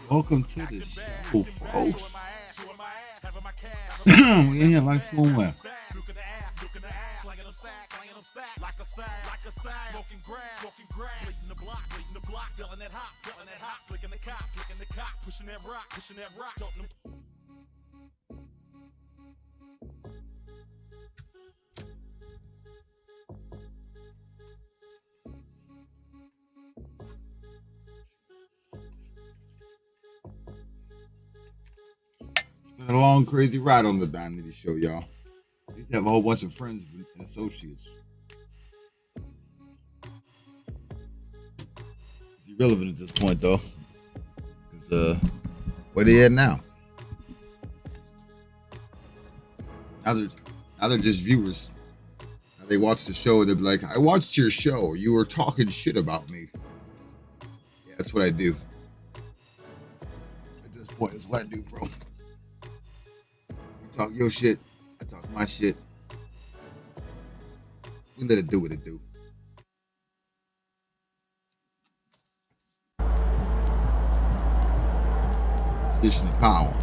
Welcome to the show, folks. We in here like swoon well. Been a long, crazy ride on the Don Nitty Show, y'all. I used to have a whole bunch of friends and associates. It's irrelevant at this point, though, because where they at now? Now they're just viewers. Now they watch the show and they'll be like, "I watched your show. You were talking shit about me." Yeah, that's what I do. At this point, that's what I do, bro. Talk your shit, I talk my shit. We let it do what it do. Position of power.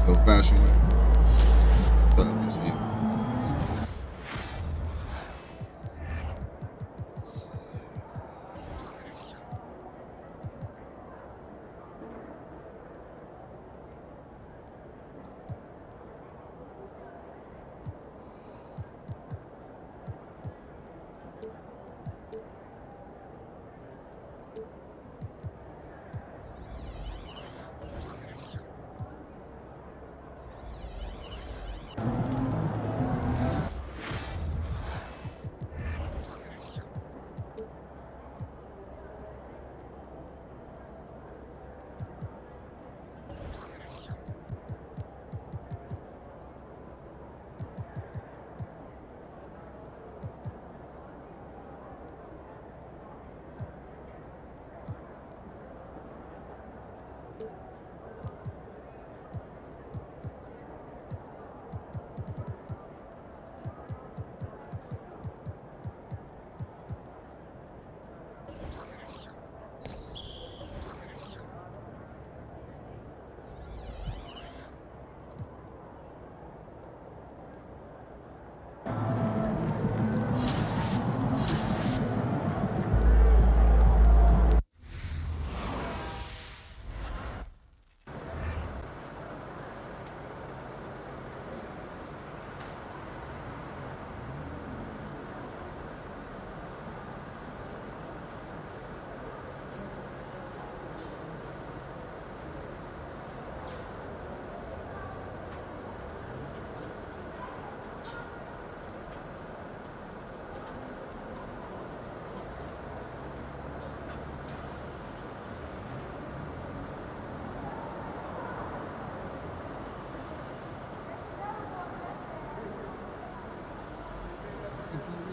So fashion way.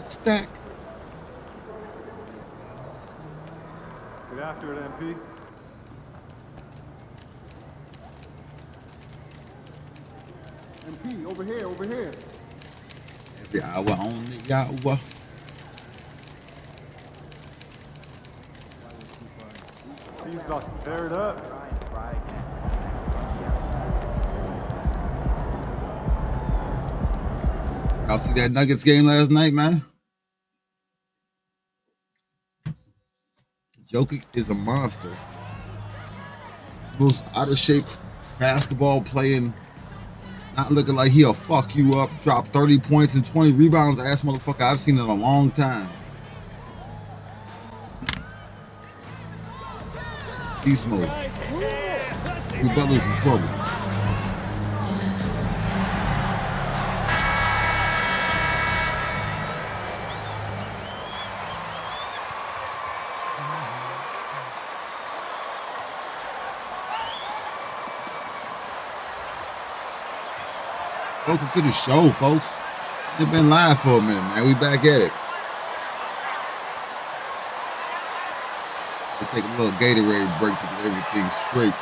So stack. Get after it, MP. MP, over here, over here. Every hour on the hour. He's about to tear it up. Y'all see that Nuggets game last night, man? Jokic is a monster. Most out of shape basketball playing, not looking like he'll fuck you up, drop 30 points and 20 rebounds, ass motherfucker I've seen in a long time. Beast mode. Your brother's in trouble. Welcome to the show, folks. We've been live for a minute, man. We back at it. take a little Gatorade break to get everything straight.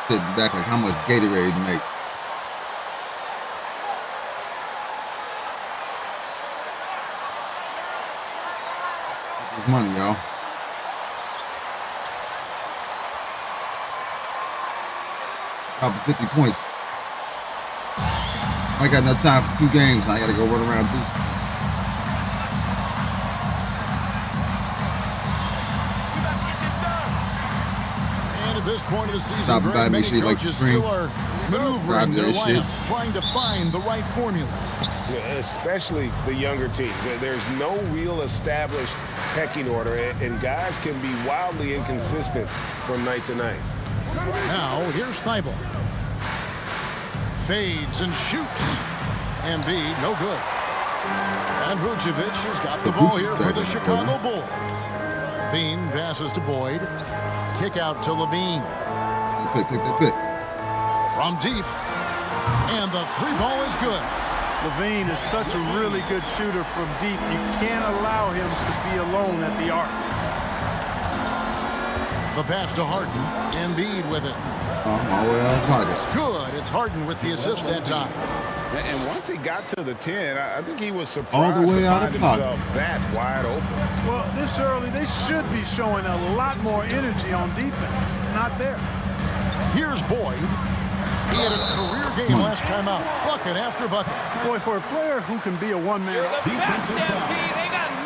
Sitting back like how much Gatorade make. This money, y'all. Dropping 50 points. I got enough time for 2 games. I gotta go run around through. And at this point of the season, By make sure you like the stream. Maneuvering their lineups, trying to find the right formula. Yeah, especially the younger team. There's no real established pecking order, and guys can be wildly inconsistent from night to night. Now, here's Thibault. Fades and shoots. Embiid, no good. And Vucevic has got the ball here for the Chicago Bulls. Levine passes to Boyd. Kick out to Levine. Take the pick. From deep. And the 3-ball is good. Levine is such a really good shooter from deep. You can't allow him to be alone at the arc. The pass to Harden. Embiid with it. All the way out of pocket. Good. It's Harden with the assist that time. And once he got to the 10, I think he was surprised All the way to out find of pocket. himself that wide open. Well, this early, they should be showing a lot more energy on defense. It's not there. Here's Boyd. He had a career game last time out. Bucket after bucket. Boy, for a player who can be a one-man... They got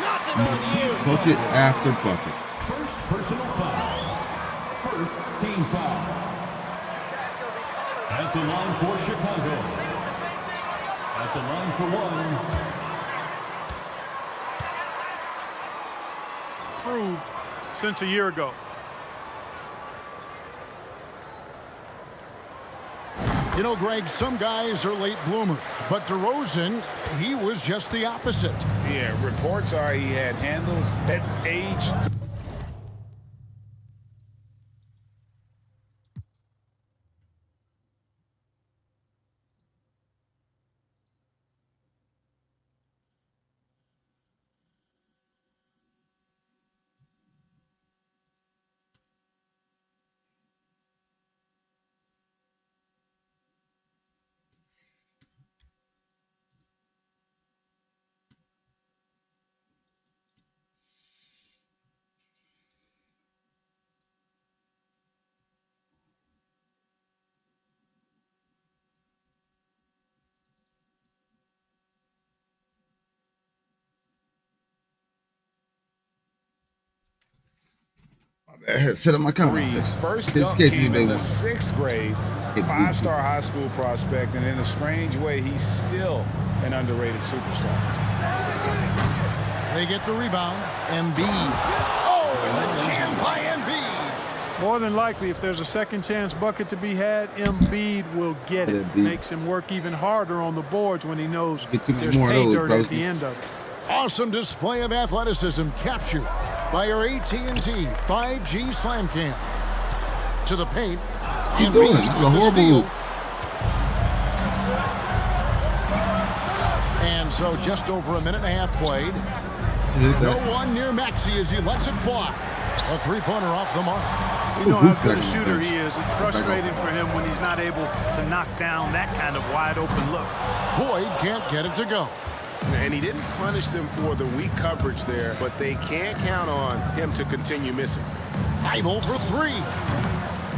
nothing on you. Bucket after bucket. First personal foul. First team foul. At the line for Chicago. At the line for 1. Proved since a year ago. You know, Greg, some guys are late bloomers, but DeRozan, he was just the opposite. Yeah, reports are he had handles at age... Sit on my comment section. First This dunk case came in the anybody 6th grade, 5-star high school prospect, and in a strange way, he's still an underrated superstar. They get the rebound. Embiid. Oh, and the jam by Embiid. More than likely, if there's a second chance bucket to be had, Embiid will get it. Makes him work even harder on the boards when he knows there's pay dirt at the end of it. Awesome display of athleticism captured by our AT&T 5G Slam Cam. To the paint. What you doing? That's a horrible loop. And so just over a minute and a half played. No one near Maxey as he lets it fly. A 3-pointer off the mark. You know how good a shooter he is. It's frustrating for him when he's not able to knock down that kind of wide open look. Boyd can't get it to go. And he didn't punish them for the weak coverage there, but they can't count on him to continue missing. Thibault for 3.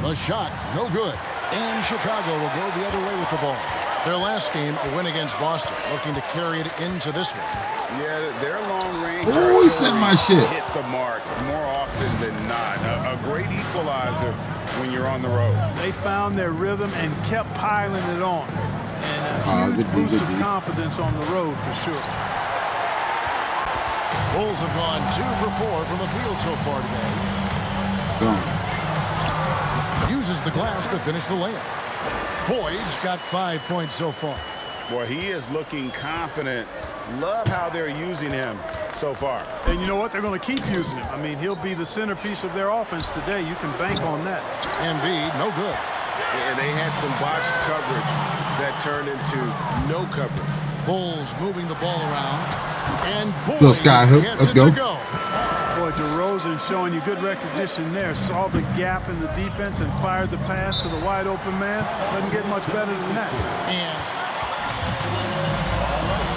The shot, no good. And Chicago will go the other way with the ball. Their last game, a win against Boston, looking to carry it into this one. Yeah, their long range. Oh, he sent my shit. Hit the mark more often than not. A great equalizer when you're on the road. They found their rhythm and kept piling it on. And a huge boost of confidence on the road for sure. Bulls have gone 2 for 4 from the field so far today. Uses the glass to finish the layup. Boyd's got 5 points so far. Boy, he is looking confident. Love how they're using him so far. And you know what? They're going to keep using him. I mean, he'll be the centerpiece of their offense today. You can bank on that. Embiid, no good. And they had some botched coverage that turned into no coverage. Bulls moving the ball around. And Boyd Little sky hook. Let's go. Boy, Boy, DeRozan showing you good recognition there. Saw the gap in the defense and fired the pass to the wide open man. Doesn't get much better than that.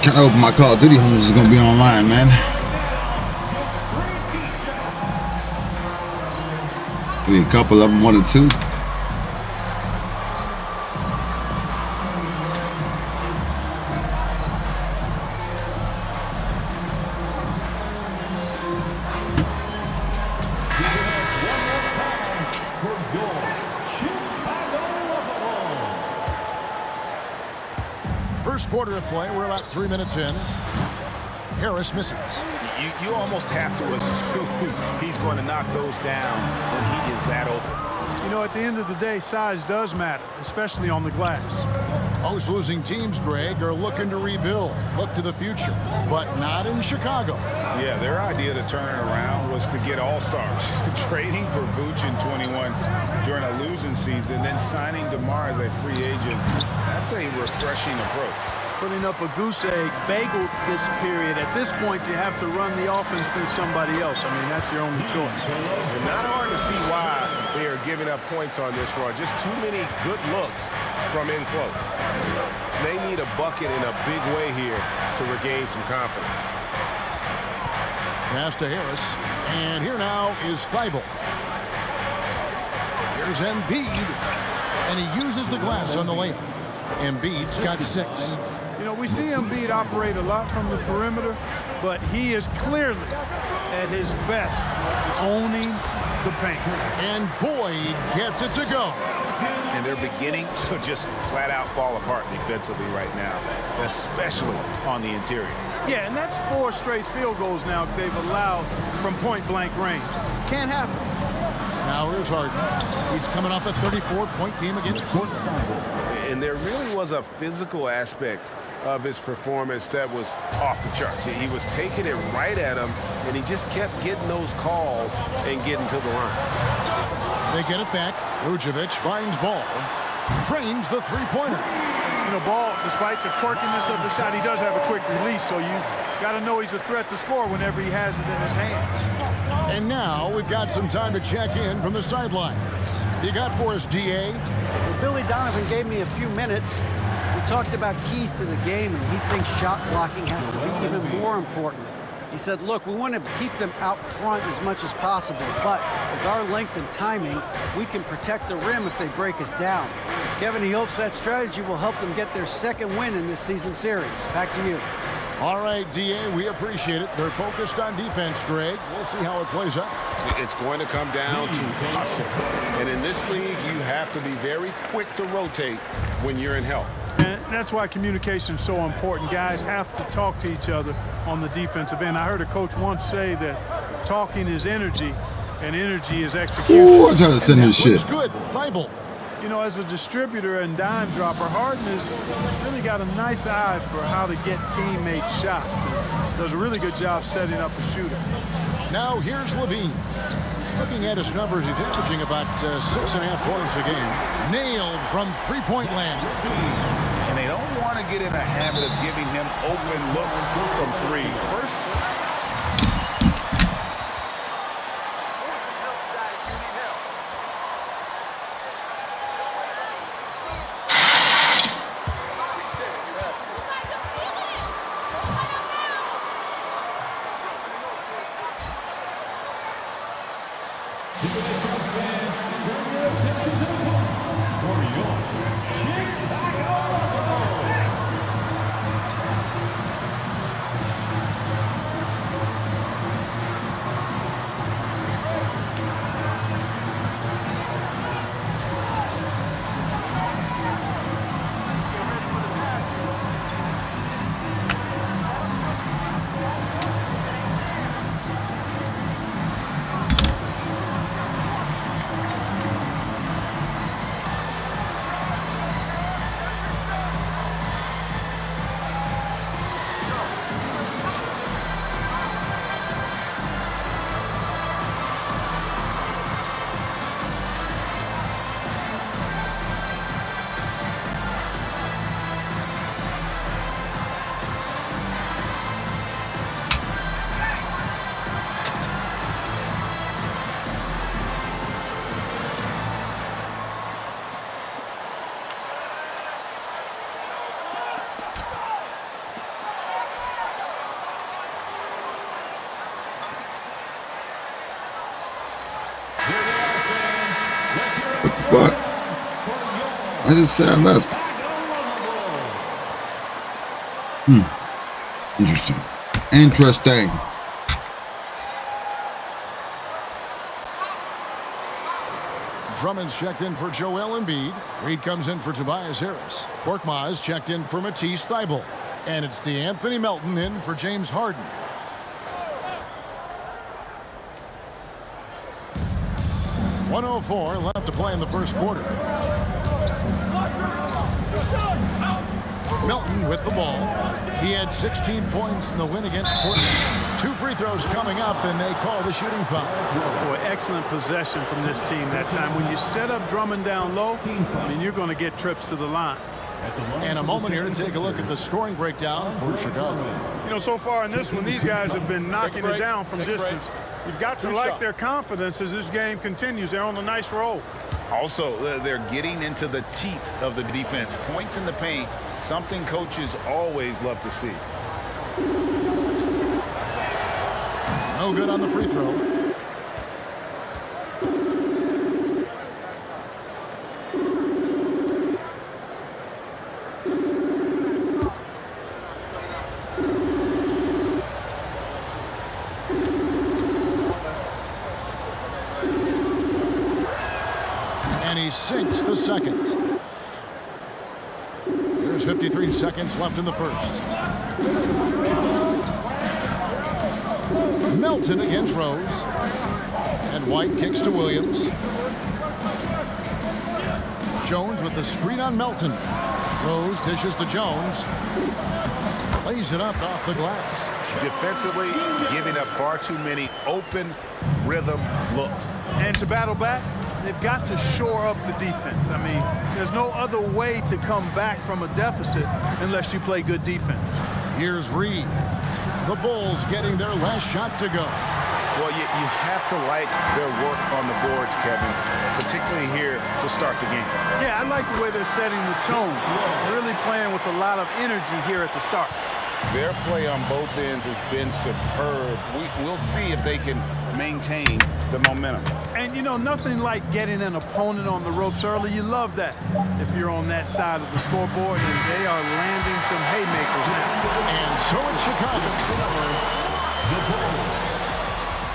Can't open my Call of Duty homes is gonna be online, man. Maybe a couple of them, 1 or 2. First quarter of play. We're about 3 minutes in. Harris misses. You almost have to assume he's going to knock those down when he is that open. You know, at the end of the day, size does matter, especially on the glass. Most losing teams, Greg, are looking to rebuild, look to the future, but not in Chicago. Yeah, their idea to turn it around was to get all-stars. Trading for Vooch in 21 during a losing season, then signing DeMar as a free agent. That's a refreshing approach. Putting up a goose egg bagel this period. At this point, you have to run the offense through somebody else. I mean, that's your only choice. And not hard to see why they are giving up points on this run. Just too many good looks from in close. They need a bucket in a big way here to regain some confidence. Pass to Harris. And here now is Thibault. Here's Embiid. And he uses the glass on the layup. Embiid's got 6. You know, we see Embiid operate a lot from the perimeter, but he is clearly at his best owning the paint. And Boyd gets it to go. And they're beginning to just flat out fall apart defensively right now, especially on the interior. Yeah, and that's 4 straight field goals now they've allowed from point-blank range. Can't happen. Now here's Harden. He's coming off a 34-point game against Portland. And there really was a physical aspect of his performance that was off the charts. He was taking it right at him, and he just kept getting those calls and getting to the line. They get it back. Vucevic finds Ball. Drains the three-pointer. You know, Ball, despite the quirkiness of the shot, he does have a quick release, so you got to know he's a threat to score whenever he has it in his hand. And now we've got some time to check in from the sidelines. You got for us, D.A.? Well, Billy Donovan gave me a few minutes. We talked about keys to the game, and he thinks shot blocking has to be even more important. He said, look, we want to keep them out front as much as possible, but with our length and timing, we can protect the rim if they break us down. Kevin, he hopes that strategy will help them get their second win in this season series. Back to you. All right, D.A., we appreciate it. They're focused on defense, Greg. We'll see how it plays out. It's going to come down to hustle. And in this league, you have to be very quick to rotate when you're in help. And that's why communication is so important. Guys have to talk to each other on the defensive end. I heard a coach once say that talking is energy, and energy is execution. Ooh, I'm trying to send this shit. Good, Thibault. You know, as a distributor and dime dropper, Harden has really got a nice eye for how to get teammate shots. And does a really good job setting up a shooter. Now here's Levine. Looking at his numbers, he's averaging about 6.5 points a game. Nailed from three-point land. And they don't want to get in a habit of giving him open looks from 3. First, just say I left? Interesting. Interesting. Drummond's checked in for Joel Embiid. Reed comes in for Tobias Harris. Korkmaz checked in for Matisse Thybulle. And it's DeAnthony Melton in for James Harden. .104 left to play in the first quarter. Melton with the ball. He had 16 points in the win against Portland. 2 free throws coming up, and they call the shooting foul. Boy, excellent possession from this team that time. When you set up Drummond down low, I mean, you're going to get trips to the line. And a moment here to take a look at the scoring breakdown for Chicago. You know, so far in this one, these guys have been knocking it down from distance. You've got to like their confidence as this game continues. They're on a nice roll. Also, they're getting into the teeth of the defense. Points in the paint, something coaches always love to see. No good on the free throw. And he sinks the second. There's 53 seconds left in the first. Melton against Rose. And White kicks to Williams. Jones with the screen on Melton. Rose dishes to Jones. Lays it up off the glass. Defensively, giving up far too many open rhythm looks. And to battle back, they've got to shore up the defense. I mean, there's no other way to come back from a deficit unless you play good defense. Here's Reed. The Bulls getting their last shot to go. Well, you have to like their work on the boards, Kevin, particularly here to start the game. Yeah, I like the way they're setting the tone. Really playing with a lot of energy here at the start. Their play on both ends has been superb. We'll see if they can maintain the momentum. And, you know, nothing like getting an opponent on the ropes early. You love that if you're on that side of the scoreboard, and they are landing some haymakers now. And so it's Chicago. The Bulls,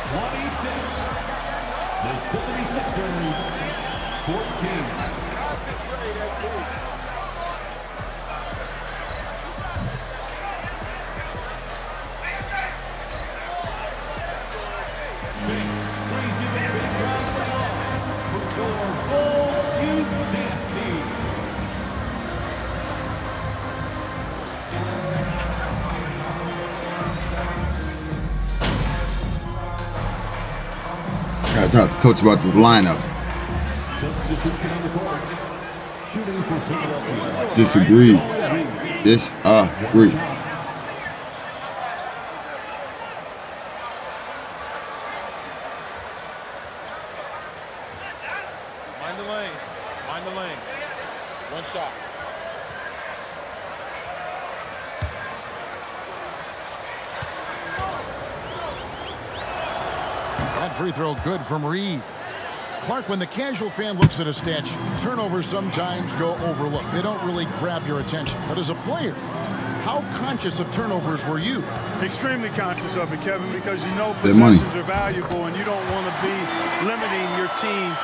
26. The 76ers, 14. Gotta talk to coach about this lineup. Disagree. Disagree. Mind the lane. Mind the lane. One shot. That free throw good from Reed. Clark, when the casual fan looks at a statue, turnovers sometimes go overlooked. They don't really grab your attention. But as a player, how conscious of turnovers were you? Extremely conscious of it, Kevin, because you know possessions are valuable and you don't want to be limiting your team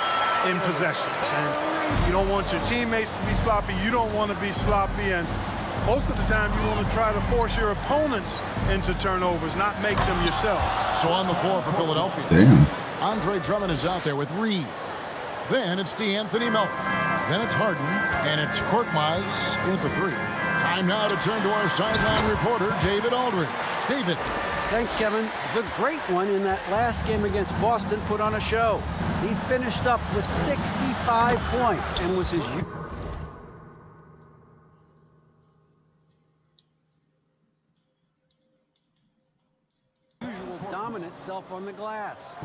in possessions. And you don't want your teammates to be sloppy. You don't want to be sloppy. And most of the time you want to try to force your opponents into turnovers, not make them yourself. So on the floor for Philadelphia. Damn. Andre Drummond is out there with Reed. Then it's DeAnthony Melton. Then it's Harden. And it's Korkmaz in at the 3. Time now to turn to our sideline reporter, David Aldridge. David. Thanks, Kevin. The great one in that last game against Boston put on a show. He finished up with 65 points and was his usual dominant self on the glass.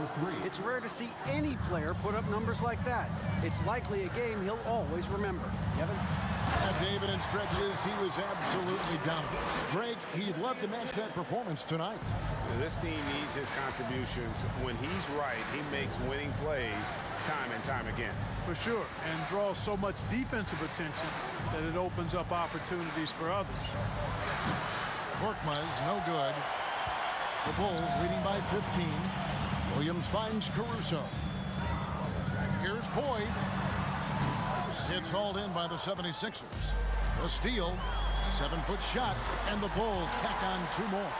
It's rare to see any player put up numbers like that. It's likely a game he'll always remember. Kevin? David in stretches, he was absolutely dominant. Greg, he'd love to match that performance tonight. This team needs his contributions. When he's right, he makes winning plays time and time again. For sure, and draws so much defensive attention that it opens up opportunities for others. Korkmaz, no good. The Bulls leading by 15. Williams finds Caruso. Here's Boyd. It's hauled in by the 76ers. The steal, 7-foot shot, and the Bulls tack on 2 more.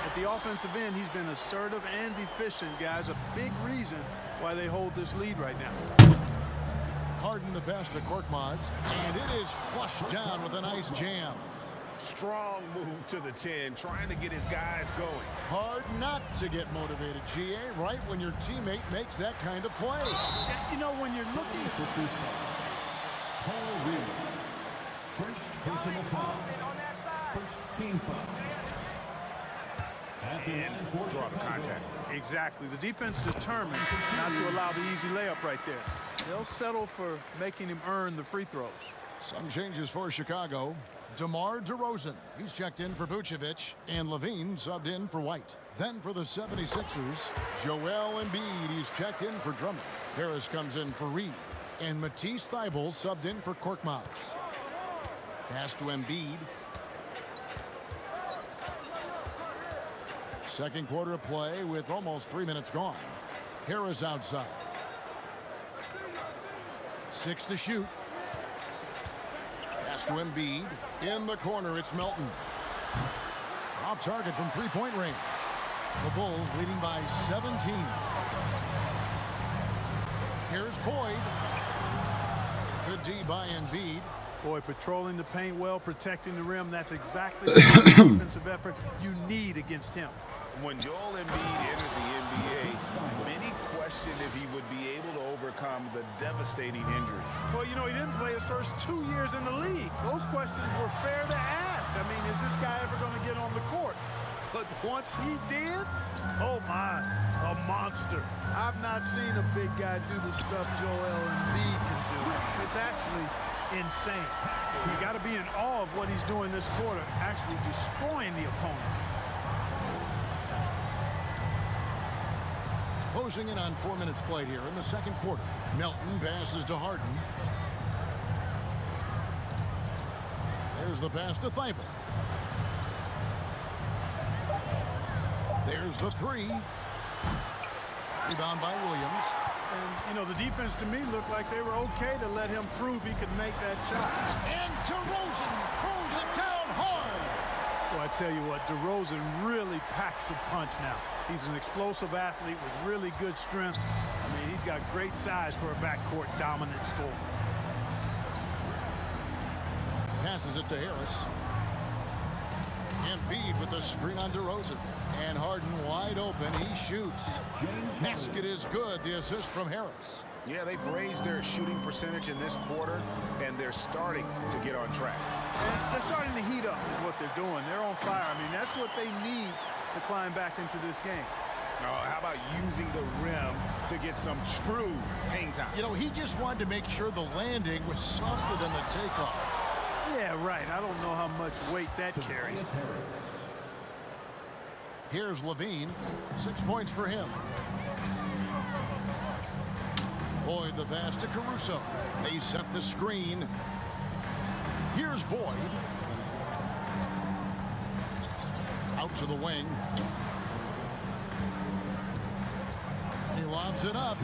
At the offensive end, he's been assertive and efficient, guys. A big reason why they hold this lead right now. Harden the pass to Korkmaz, and it is flushed down with a nice jam. Strong move to the 10, trying to get his guys going. Hard not to get motivated, GA, right when your teammate makes that kind of play. You know, when you're looking... Paul Reed. First personal foul. First team foul. And draw the contact. Exactly. The defense determined not to allow the easy layup right there. They'll settle for making him earn the free throws. Some changes for Chicago. DeMar DeRozan, he's checked in for Vucevic, and Levine subbed in for White. Then for the 76ers, Joel Embiid, he's checked in for Drummond. Harris comes in for Reed, and Matisse Thybulle subbed in for Korkmaz. Pass to Embiid. Second quarter of play with almost 3 minutes gone. Harris outside. 6 to shoot. Pass to Embiid. In the corner, it's Melton. Off target from three-point range. The Bulls leading by 17. Here's Boyd. Good D by Embiid. Boy, patrolling the paint well, protecting the rim. That's exactly the kind of defensive effort you need against him. When Joel Embiid entered the NBA, many questioned if he would be able to overcome the devastating injuries. Well, you know, he didn't play his first 2 years in the league. Those questions were fair to ask. I mean, is this guy ever going to get on the court? But once he did, oh my, a monster. I've not seen a big guy do the stuff Joel Embiid can do. It's actually insane. You got to be in awe of what he's doing this quarter, actually destroying the opponent. Closing in on 4 minutes played here in the second quarter. Melton passes to Harden. There's the pass to Thybulle. There's the three. Rebound by Williams. And, you know, the defense to me looked like they were okay to let him prove he could make that shot. And DeRozan throws it down hard. Well, I tell you what, DeRozan really packs a punch now. He's an explosive athlete with really good strength. I mean, he's got great size for a backcourt dominant scorer. Passes it to Harris. Embiid with the screen on DeRozan. And Harden wide open. He shoots. Basket is good. The assist from Harris. Yeah, they've raised their shooting percentage in this quarter, and they're starting to get on track. And they're starting to heat up is what they're doing. They're on fire. I mean, that's what they need to climb back into this game. Oh, how about using the rim to get some true hang time? You know, he just wanted to make sure the landing was softer than the takeoff. Yeah, right. I don't know how much weight that carries. Here's Levine. 6 points for him. Boyd the pass to Caruso. They set the screen. Here's Boyd. Out to the wing. He lobs it up,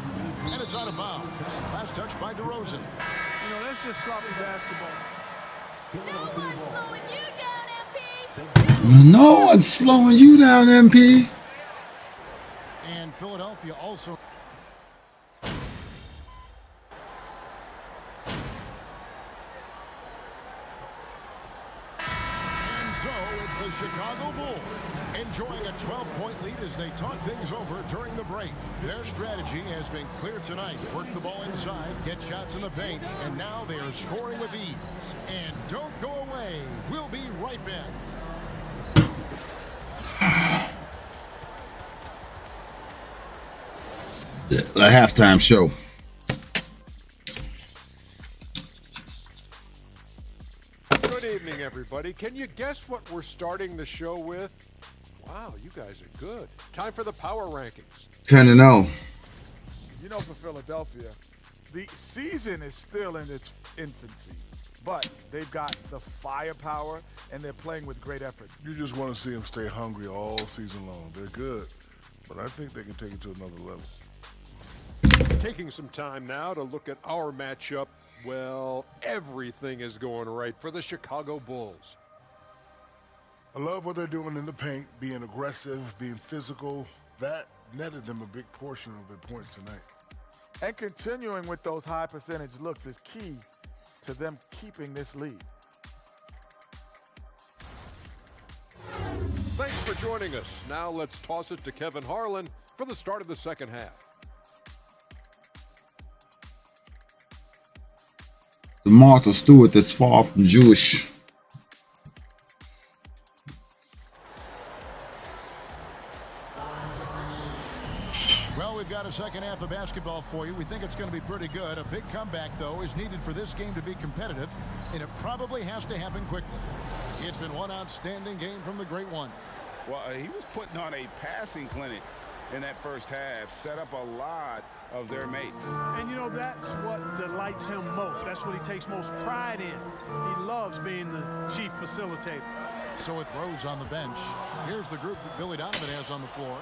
and it's out of bounds. Last touch by DeRozan. You know, that's just sloppy basketball. No one's slowing you down, MP. And Philadelphia also. And so it's the Chicago Bulls enjoying a 12-point lead as they talk things over during the break. Their strategy has been clear tonight. Work the ball inside, get shots in the paint, and now they are scoring with ease. And don't go away. We'll be right back. The halftime show. everybody. Can you guess what we're starting the show with? Wow, you guys are good. Time for the power rankings. Trying to know. You know, for Philadelphia, the season is still in its infancy, but they've got the firepower, and they're playing with great effort. You just want to see them stay hungry all season long. They're good, but I think they can take it to another level. Taking some time now to look at our matchup. Well, everything is going right for the Chicago Bulls. I love what they're doing in the paint, being aggressive, being physical. That netted them a big portion of their points tonight. And continuing with those high percentage looks is key to them keeping this lead. Thanks for joining us. Now let's toss it to Kevin Harlan for the start of the second half. The Martha Stewart that's far from Jewish. Well, we've got a second half of basketball for you. We think it's going to be pretty good. A big comeback, though, is needed for this game to be competitive, and it probably has to happen quickly. It's been one outstanding game from the Great One. Well, he was putting on a passing clinic in that first half, set up a lot of their mates. And, you know, that's what delights him most. That's what he takes most pride in. He loves being the chief facilitator. So with Rose on the bench, here's the group that Billy Donovan has on the floor.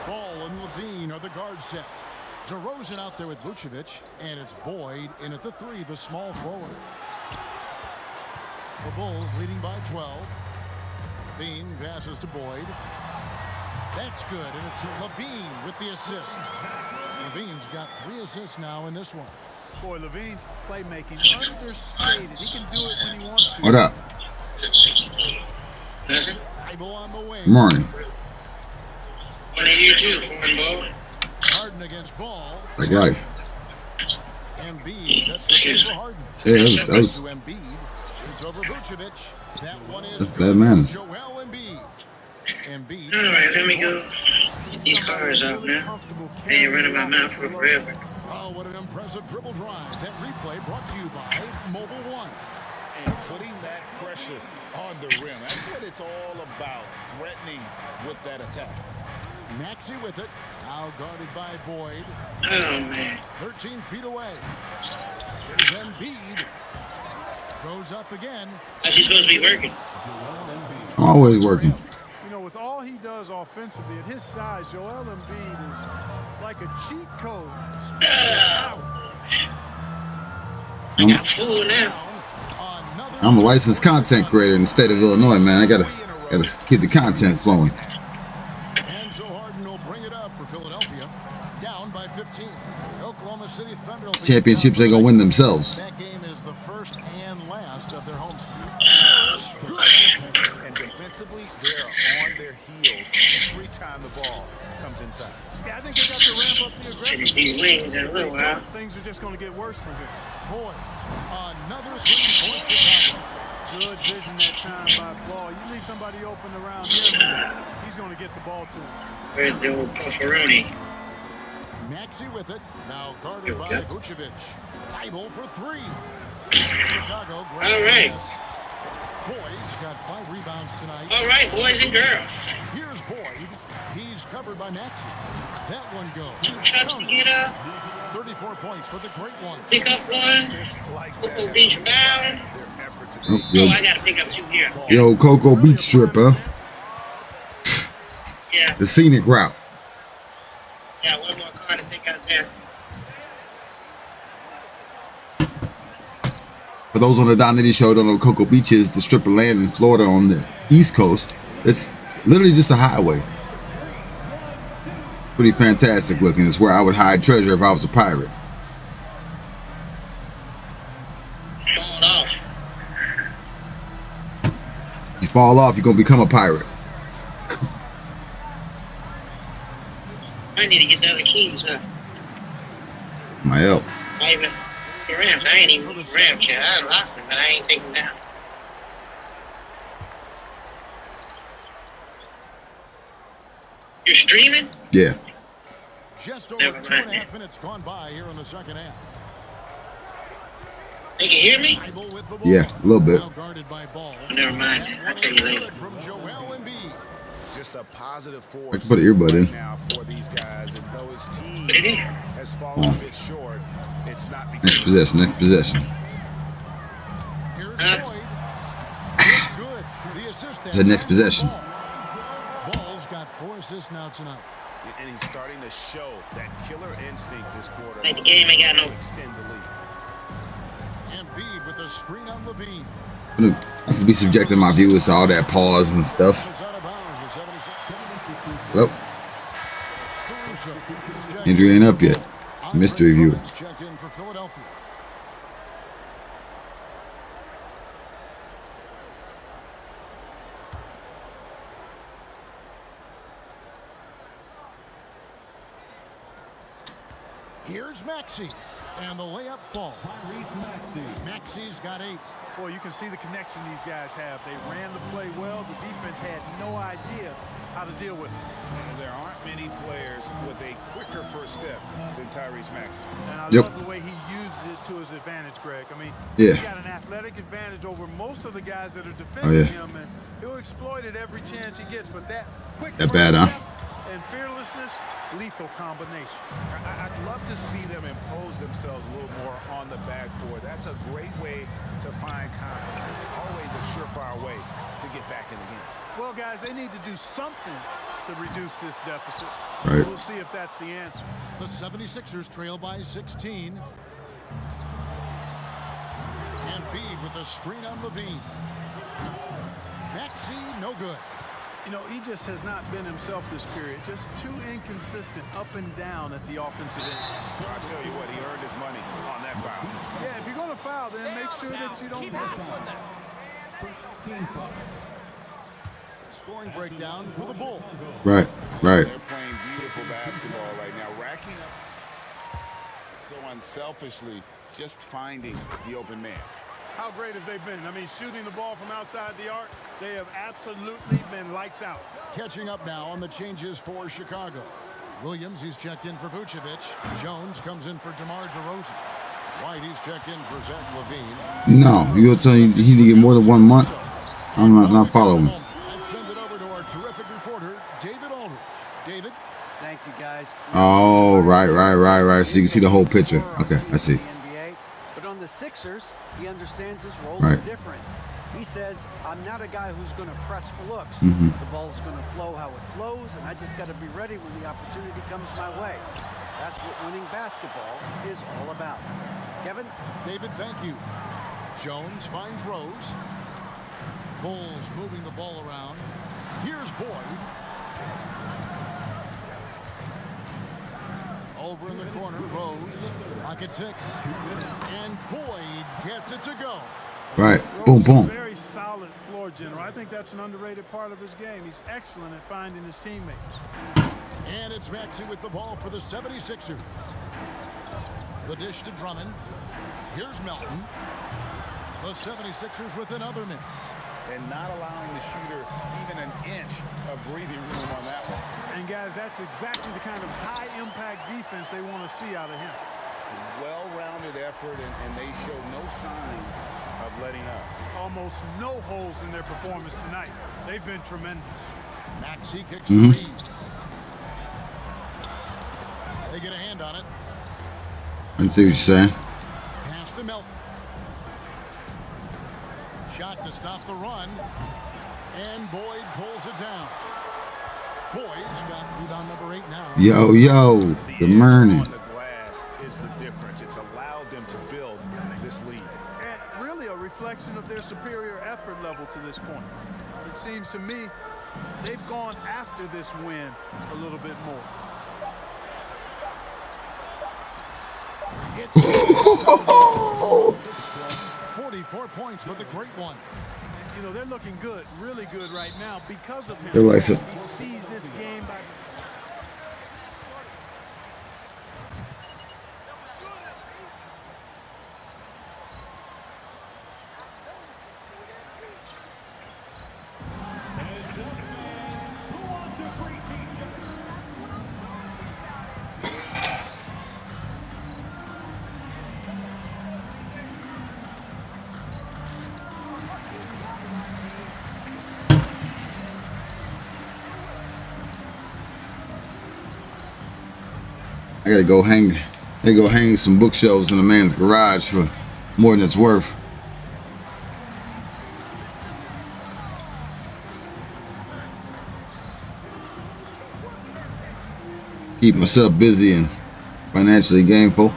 Ball and Levine are the guard set. DeRozan out there with Vucevic, and it's Boyd in at the three, the small forward. The Bulls leading by 12. Levine passes to Boyd. That's good, and it's Levine with the assist. Levine's got 3 assists now in this one. Boy, Levine's playmaking understated. He can do it when he wants to. What up? On the wing. Morning. Harden against Ball. Like life. Embiid, that's the kick for Harden. Yeah, that was to Embiid. It's over Vucevic. That one is that's bad manners. Joel Embiid. Embiid. All right, let me go get these cars out now. I ain't running my mouth for forever. Oh, what an impressive dribble drive. That replay brought to you by Mobile One. And putting that pressure on the rim. That's what it's all about, threatening with that attack. Maxey with it. Now guarded by Boyd. Oh, man. 13 feet away. Here's Embiid. Goes up again. How's he supposed to be working? Always working. You know, with all he does offensively, at his size, Joel Embiid is like a cheat code. I'm a licensed content creator in the state of Illinois, man. I gotta keep the content flowing. And so Harden will bring it up for Philadelphia. Down by 15. Oklahoma City Thunder. Championships ain't gonna win themselves. That game is the first and last of their homestand. And defensively, they're on their heels every time the ball comes inside. Yeah, I think they got to ramp up the aggression. Things are just going to get worse from here. Boy, another 3-point Chicago. Good vision that time by Ball. You leave somebody open around here, he's going to get the ball to him. Where's the old Pufferoni? Maxey with it. Now guarded by Vucevic. Bible for 3. Chicago grabs all right. this. Boyd's got 5 rebounds tonight. All right, boys and girls. Here's Boyd. He's covered by Maxey. That one goes. 2 shots to get up. 34 points for the Great One. Pick up one. Cocoa Beach bound. Oh, yo. Oh, I got to pick up 2 here. Yo, Cocoa Beach strip, huh? Yeah. The scenic route. Yeah, one more car to pick out there. For those on the Don Nitty Show don't know, Cocoa Beach is the strip of land in Florida on the East Coast. It's literally just a highway. It's pretty fantastic looking. It's where I would hide treasure if I was a pirate. Fall off. You fall off, you're going to become a pirate. I need to get the other keys, huh? My help. The Rams, I ain't even the Rams yet. I lost them, but I ain't taking them down. You're streaming? Yeah. Just over 2.5 minutes gone by here in the second half. They can hear me? Yeah, a little bit. Never mind. I'll tell you later. Just a positive force I can put an earbud in. right now for these guys, and though his team has fallen a bit short, it's not because Next possession, next possession. It's the next possession. Ball's got 4 assists now tonight. And he's starting to show that killer instinct this quarter. Like the game ain't got no. Extend the lead. Embiid with a screen on Levine. I could be subjecting my viewers to all that pause and stuff. Well, injury ain't up yet. It's a mystery viewer. Checked in for Philadelphia. Here's Maxey, and the layup falls. Maxey's got 8. Boy, you can see the connection these guys have. They ran the play well. The defense had no idea how to deal with it. There aren't many players with a quicker first step than Tyrese Maxey. And I love the way he uses it to his advantage, Greg. I mean, he's got an athletic advantage over most of the guys that are defending him, and he'll exploit it every chance he gets. But that quick that bad, huh? And fearlessness, lethal combination. I'd love to see them impose themselves a little more on the backboard. That's a great way to find confidence. Always a surefire way to get back in the game. Well, guys, they need to do something to reduce this deficit. Right. We'll see if that's the answer. The 76ers trail by 16. Embiid with a screen on Levine. Maxey, no good. You know, he just has not been himself this period. Just too inconsistent up and down at the offensive end. I'll tell you what, he earned his money on that foul. Yeah, if you're going to foul, then make sure that you don't foul. Scoring breakdown for the Bulls. Right. They're playing beautiful basketball right now, racking up so unselfishly, just finding the open man. How great have they been? I mean, shooting the ball from outside the arc, they have absolutely been lights out. Catching up now on the changes for Chicago. Williams, he's checked in for Vucevic. Jones comes in for DeMar DeRozan. White, he's checked in for Zach LaVine. No, you'll tell you he need to get more than 1 month. I'm not following. And send it over to our terrific reporter, David Aldridge. David? Thank you, guys. Oh, right. So you can see the whole picture. Okay, I see. But on the Sixers, he understands his role Right. is different. He says, I'm not a guy who's going to press for looks. Mm-hmm. The ball's going to flow how it flows, and I just got to be ready when the opportunity comes my way. That's what winning basketball is all about. Kevin? David, thank you. Jones finds Rose. Bulls moving the ball around. Here's Boyd. Over in the corner, Rose. Pocket 6. And Boyd gets it to go. Right. Boom, boom. Very solid floor general. I think that's an underrated part of his game. He's excellent at finding his teammates. And it's Maxey with the ball for the 76ers. The dish to Drummond. Here's Melton. The 76ers with another miss. And not allowing the shooter even an inch of breathing room on that one. And guys, that's exactly the kind of high-impact defense they want to see out of him. Well-rounded effort, and they show no signs of letting up. Almost no holes in their performance tonight. They've been tremendous. Maxey kicks the lead. They get a hand on it. I see what you're saying. Pass to Melton. Shot to stop the run. And Boyd pulls it down. Boyd's got rebound number 8 now. Yo, good morning. On the glass is the difference. It's allowed them to build this lead. And really a reflection of their superior effort level to this point. It seems to me they've gone after this win a little bit more. It's 44 points for the great one. You know, they're looking good, really good right now because of him. They're like some- He sees this game by... I gotta go hang some bookshelves in a man's garage for more than it's worth. Keep myself busy and financially gainful.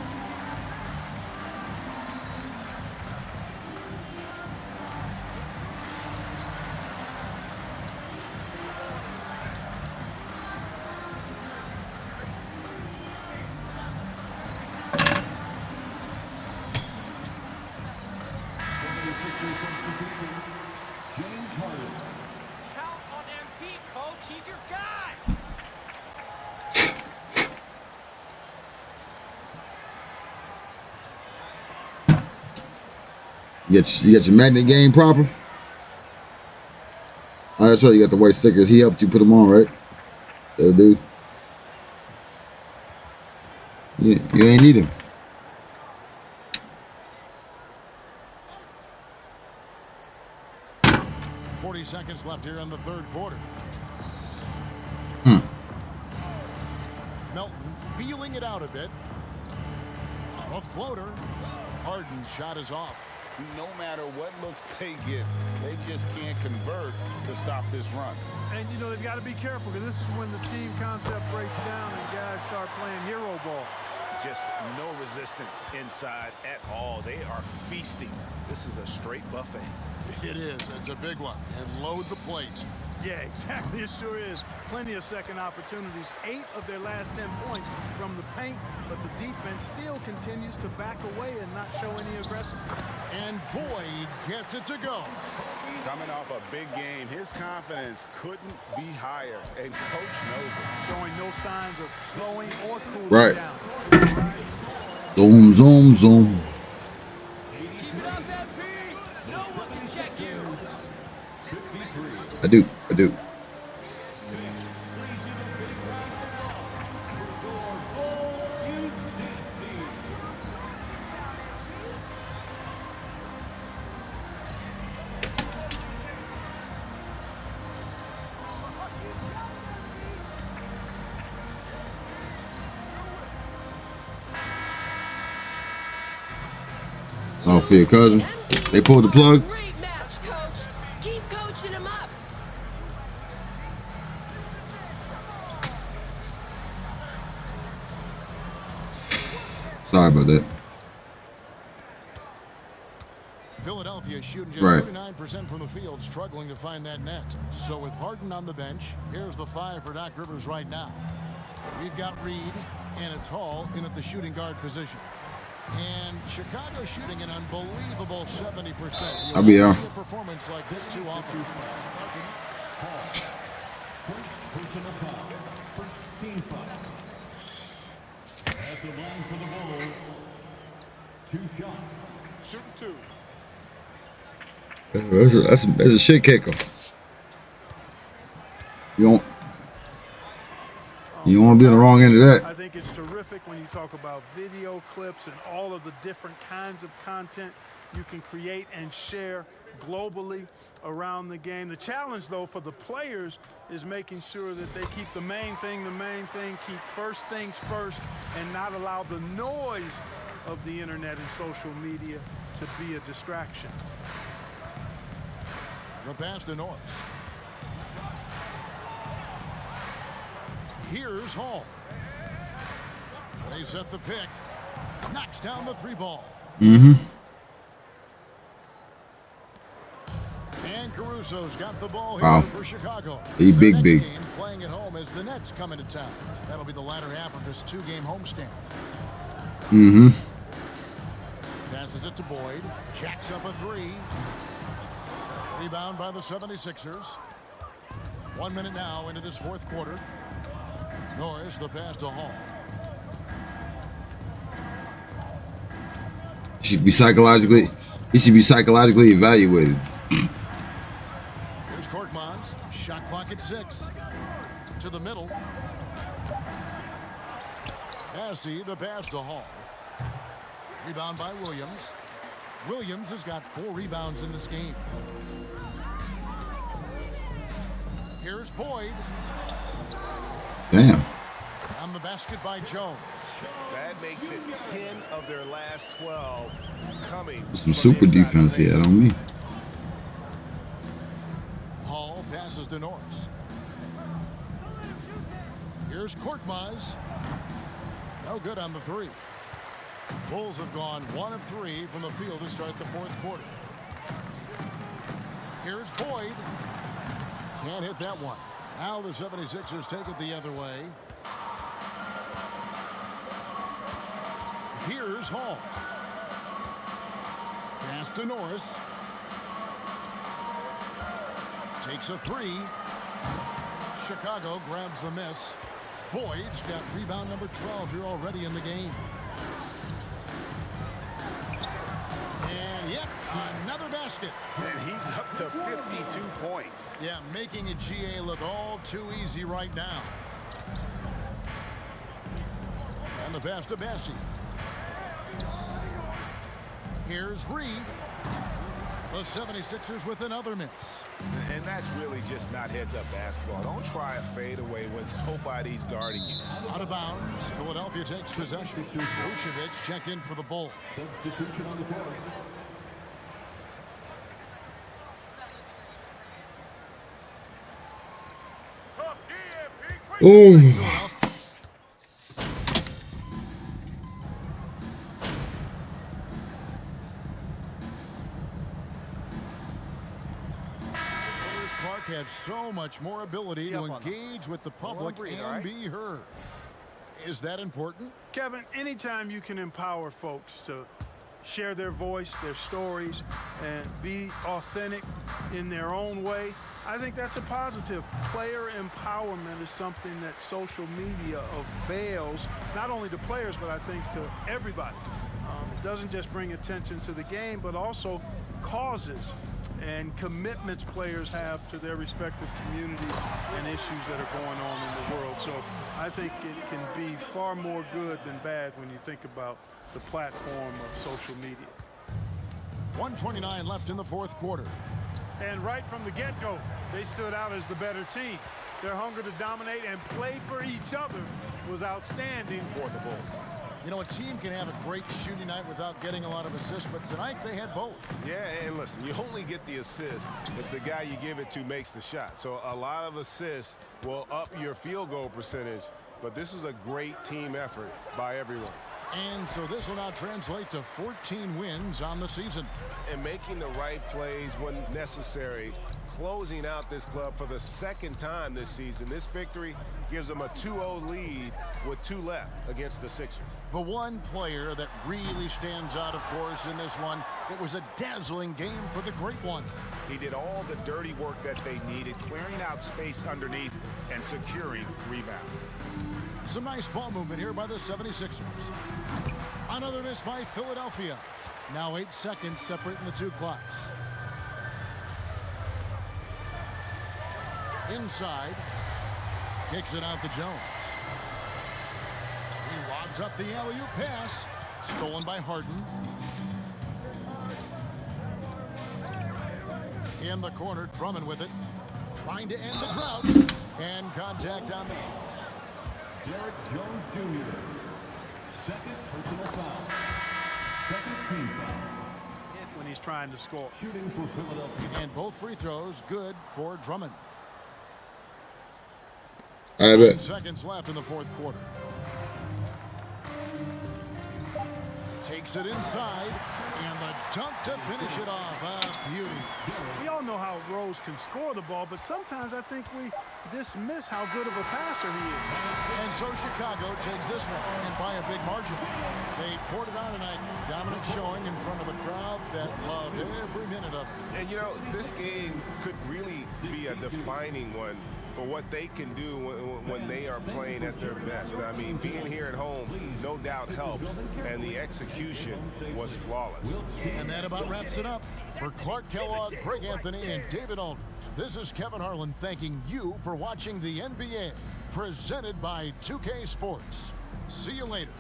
You got your magnet game proper? Oh, that's right, you got the white stickers. He helped you put them on, right? Dude. You ain't need him. Seconds left here in the third quarter. Melton feeling it out a bit. A floater. Harden's shot is off. No matter what looks they get, they just can't convert to stop this run. And, you know, they've got to be careful because this is when the team concept breaks down and guys start playing hero ball. Just no resistance inside at all. They are feasting. This is a straight buffet. It is. It's a big one. And load the plate. Yeah, exactly. It sure is. Plenty of second opportunities. 8 of their last 10 points from the paint, but the defense still continues to back away and not show any aggression. And Boyd gets it to go. Coming off a big game, his confidence couldn't be higher, and coach knows it. Showing no signs of slowing or cooling right down. Zoom, zoom, zoom. I do. Oh, for your cousin? They pulled the plug? Great match, coach. Keep coaching him up. Sorry about that. Philadelphia shooting just 39% from the field, struggling to find that net. So with Harden on the bench, here's the 5 for Doc Rivers right now. We've got Reed, and it's Hall in at the shooting guard position. And Chicago shooting an unbelievable 70%. I'll be a performance like this too often. First personal foul. First team foul. At the line for the Bulls. 2 shots. Shooting 2. That's a shit kicker. You don't want to be on the wrong end of that. I think it's terrific when you talk about video clips and all of the different kinds of content you can create and share globally around the game. The challenge, though, for the players is making sure that they keep the main thing, keep first things first, and not allow the noise of the internet and social media to be a distraction. The pass to Norris. Here's Hall. They set the pick. Knocks down the 3 ball. Mm-hmm. And Caruso's got the ball here for Chicago. He big. Game playing at home as the Nets come into town. That'll be the latter half of this 2-game homestand. Mm-hmm. Passes it to Boyd. Jacks up a 3. Rebound by the 76ers. 1 minute now into this 4th quarter. Norris, the pass to Hall. He should be psychologically evaluated. Here's Korkmaz. Shot clock at 6. To the middle. Massey, the pass to Hall. Rebound by Williams. Williams has got 4 rebounds in this game. Here's Boyd. Damn. On the basket by Jones. That makes it 10 of their last 12 coming. Some super defense here on me. Hall passes to Norris. Here's Korkmaz. No good on the three. Bulls have gone 1 of 3 from the field to start the fourth quarter. Here's Boyd. Can't hit that one. Now the 76ers take it the other way. Here's Hall. Pass to Norris. Takes a three. Chicago grabs the miss. Boyd's got rebound number 12 here already in the game. And yep, another basket. And he's up to 52 points. Yeah, making a GA look all too easy right now. And the pass to Bassi. Here's Reed. The 76ers with another miss. And that's really just not heads-up basketball. Don't try a fadeaway when nobody's guarding you. Out of bounds. Philadelphia takes possession. Vucevic checked in for the Bulls. Substitution on the court. Oh. Have so much more ability to engage with the public and be heard. Is that important? Kevin, anytime you can empower folks to share their voice, their stories, and be authentic in their own way, I think that's a positive. Player empowerment is something that social media avails, not only to players, but I think to everybody. It doesn't just bring attention to the game, but also causes and commitments players have to their respective communities and issues that are going on in the world. So I think it can be far more good than bad when you think about the platform of social media. 1:29 left in the fourth quarter. And right from the get-go, they stood out as the better team. Their hunger to dominate and play for each other was outstanding for the Bulls. You know, a team can have a great shooting night without getting a lot of assists, but tonight they had both. Yeah, and listen, you only get the assist if the guy you give it to makes the shot. So a lot of assists will up your field goal percentage, but this was a great team effort by everyone. And so this will now translate to 14 wins on the season. And making the right plays when necessary, closing out this club for the second time this season. This victory gives them a 2-0 lead with 2 left against the Sixers. The one player that really stands out, of course, in this one, it was a dazzling game for the Great One. He did all the dirty work that they needed, clearing out space underneath and securing rebounds. Some nice ball movement here by the 76ers. Another miss by Philadelphia. Now 8 seconds separating the two clocks. Inside. Kicks it out to Jones. He lobs up the alley-oop pass. Stolen by Harden. In the corner, Drummond with it. Trying to end the drought. And contact on the shot. Derek Jones Jr. Second personal foul. Second team foul. When he's trying to score. Shooting for Philadelphia. And both free throws good for Drummond. I bet. 10 seconds left in the fourth quarter. Takes it inside. And the dunk to finish it off. A beauty. We all know how Rose can score the ball, but sometimes I think we dismiss how good of a passer he is. And so Chicago takes this one, and by a big margin. They poured it on tonight. Dominant showing in front of a crowd that loved every minute of it. And, you know, this game could really be a defining one for what they can do when they are playing at their best. I mean, being here at home no doubt helps, and the execution was flawless. And that about wraps it up. For Clark Kellogg, Craig Anthony, and David Aldridge, this is Kevin Harlan thanking you for watching the NBA, presented by 2K Sports. See you later.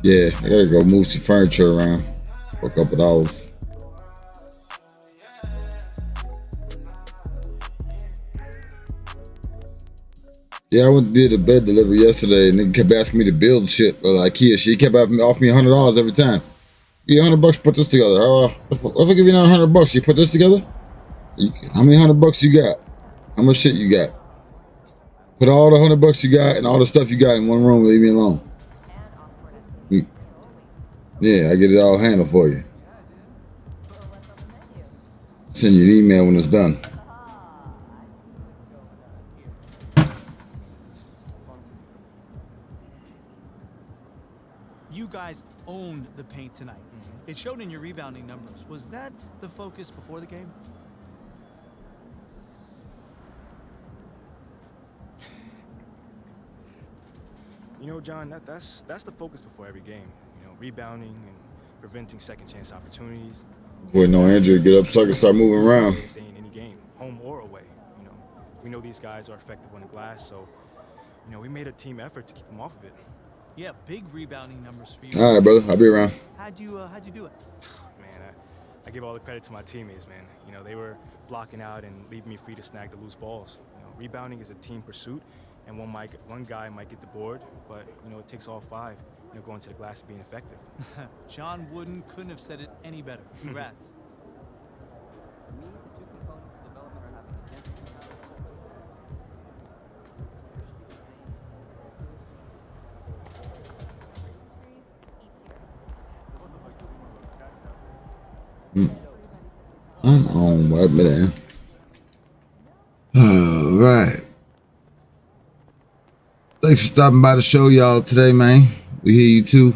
Yeah, I gotta go move some furniture around for a couple dollars. Yeah, I went and did a bed delivery yesterday, and they kept asking me to build shit. IKEA, she kept offering me $100 every time. Yeah, $100 put this together. If I give you another $100, you put this together? How many $100 you got? How much shit you got? Put all the $100 you got and all the stuff you got in one room and leave me alone. Yeah, I get it all handled for you. Send you an email when it's done. You guys owned the paint tonight. It showed in your rebounding numbers. Was that the focus before the game? You know, John, that's the focus before every game. You know, rebounding and preventing second chance opportunities. Boy, no injury, get up so I can start moving around. Stay in any game, home or away. You know, we know these guys are effective on the glass, so you know we made a team effort to keep them off of it. Yeah, big rebounding numbers for you. All right, brother, I'll be around. How'd you do it? Man, I give all the credit to my teammates, man. You know, they were blocking out and leaving me free to snag the loose balls. You know, rebounding is a team pursuit, and one guy might get the board, but you know it takes all five. You know, going to the glass and being effective. John Wooden couldn't have said it any better. Congrats. I'm on right there. All right. Thanks for stopping by the show, y'all, today, man. We hear you too.